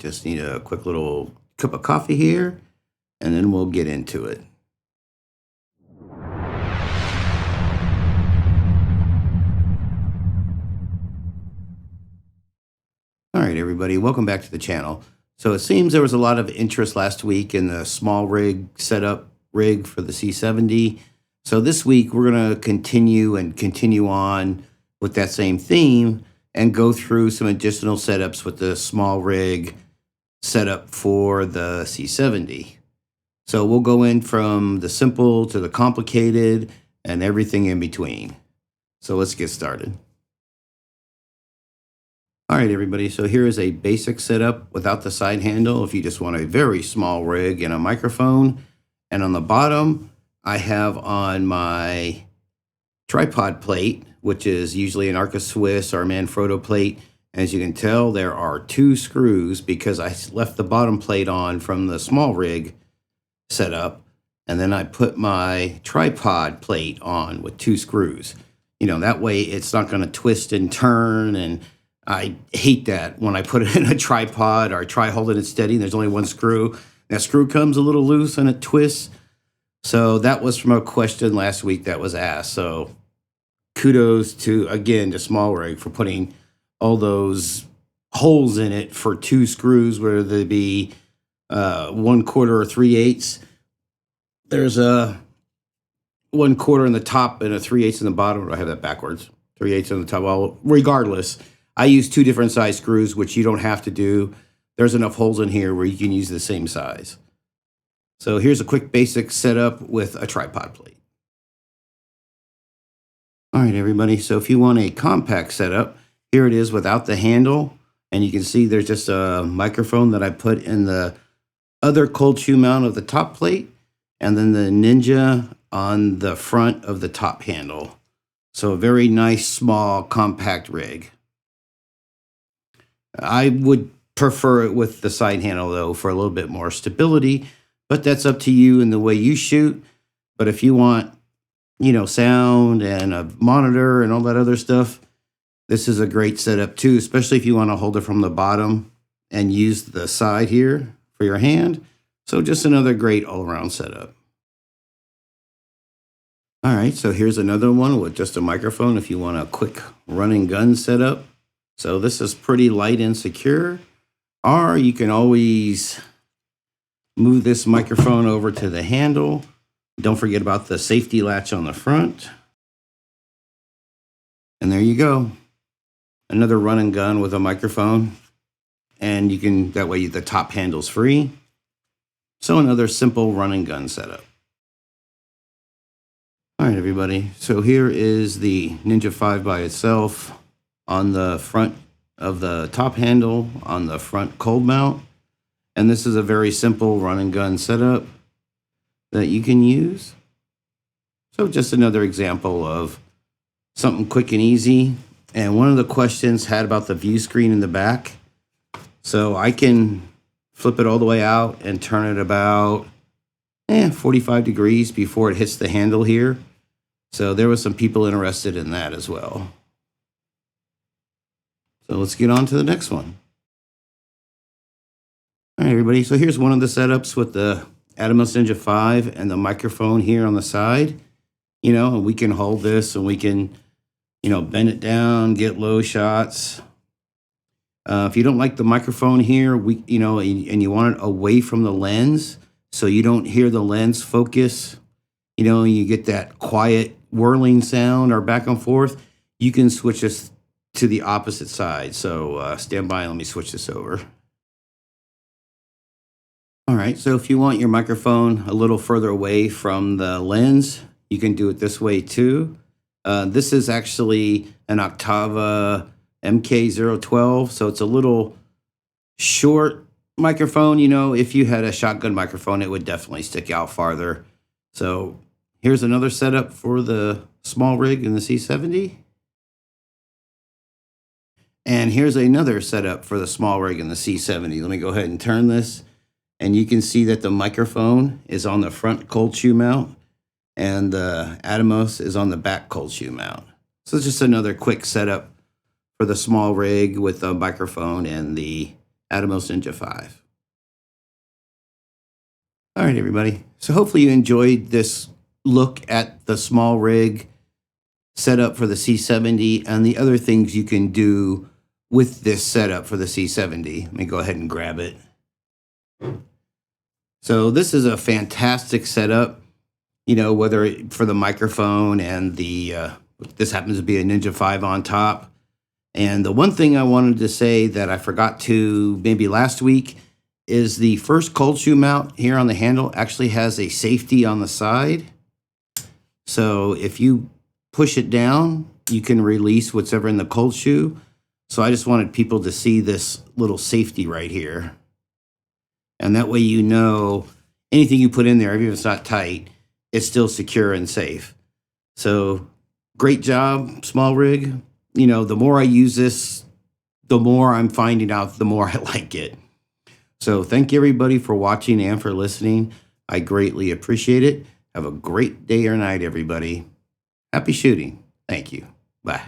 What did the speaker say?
Just need a quick little cup of coffee here, and then we'll get into it. All right, everybody, welcome back to the channel. So it seems there was a lot of interest last week in the SmallRig setup rig for the C70. So this week we're going to continue on with that same theme and go through some additional setups with the SmallRig setup for the C70. So we'll go in from the simple to the complicated and everything in between. So let's get started. All right, everybody, so here is a basic setup without the side handle if you just want a very small rig and a microphone. And on the bottom, I have on my tripod plate, which is usually an Arca Swiss or a Manfrotto plate. As you can tell, there are 2 screws because I left the bottom plate on from the SmallRig setup. And then I put my tripod plate on with 2 screws. You know, that way it's not going to twist and turn, and I hate that when I put it in a tripod or I try holding it steady and there's only 1 screw. That screw comes a little loose and it twists. So that was from a question last week that was asked. So kudos to, again, to SmallRig for putting all those holes in it for 2 screws, whether they be 1/4 or 3/8. There's a 1/4 in the top and a 3/8 in the bottom. I have that backwards. 3/8 on the top. Well, regardless, I use 2 different size screws, which you don't have to do. There's enough holes in here where you can use the same size. So here's a quick basic setup with a tripod plate. All right, everybody. So if you want a compact setup, here it is without the handle. And you can see there's just a microphone that I put in the other cold shoe mount of the top plate, and then the Ninja on the front of the top handle. So a very nice, small, compact rig. I would prefer it with the side handle, though, for a little bit more stability, but that's up to you and the way you shoot. But if you want, you know, sound and a monitor and all that other stuff, this is a great setup too, especially if you want to hold it from the bottom and use the side here for your hand. So just another great all-around setup. All right, so here's another one with just a microphone if you want a quick run and gun setup. So this is pretty light and secure, or you can always move this microphone over to the handle. Don't forget about the safety latch on the front. And there you go. Another run and gun with a microphone. And you can, that way the top handle's free. So another simple run and gun setup. All right, everybody. So here is the Ninja V by itself. On the front of the top handle, on the front cold mount. And this is a very simple run and gun setup that you can use. So just another example of something quick and easy. And one of the questions had about the view screen in the back. So I can flip it all the way out and turn it about 45 degrees before it hits the handle here. So there was some people interested in that as well. So let's get on to the next one. All right, everybody. So here's one of the setups with the Atomos Ninja V and the microphone here on the side. You know, and we can hold this and we can, you know, bend it down, get low shots. If you don't like the microphone here, and you want it away from the lens so you don't hear the lens focus, you know, you get that quiet whirling sound or back and forth, you can switch this to the opposite side. So stand by and let me switch this over. All right, so if you want your microphone a little further away from the lens, you can do it this way too. This is actually an Oktava MK012, so it's a little short microphone. You know, if you had a shotgun microphone, it would definitely stick out farther. So here's another setup for the SmallRig in the C70. And here's another setup for the SmallRig in the C70. Let me go ahead and turn this. And you can see that the microphone is on the front cold shoe mount and the Atomos is on the back cold shoe mount. So it's just another quick setup for the SmallRig with the microphone and the Atomos Ninja V. All right, everybody. So hopefully you enjoyed this look at the SmallRig setup for the C70 and the other things you can do with this setup for the C70. Let me go ahead and grab it. So this is a fantastic setup, you know, whether for the microphone and the, this happens to be a Ninja V on top. And the one thing I wanted to say that I forgot to maybe last week is the first cold shoe mount here on the handle actually has a safety on the side. So if you push it down, you can release whatever in the cold shoe. So I just wanted people to see this little safety right here. And that way you know anything you put in there, even if it's not tight, it's still secure and safe. So great job, SmallRig. You know, the more I use this, the more I'm finding out, the more I like it. So thank you everybody for watching and for listening. I greatly appreciate it. Have a great day or night, everybody. Happy shooting. Thank you. Bye.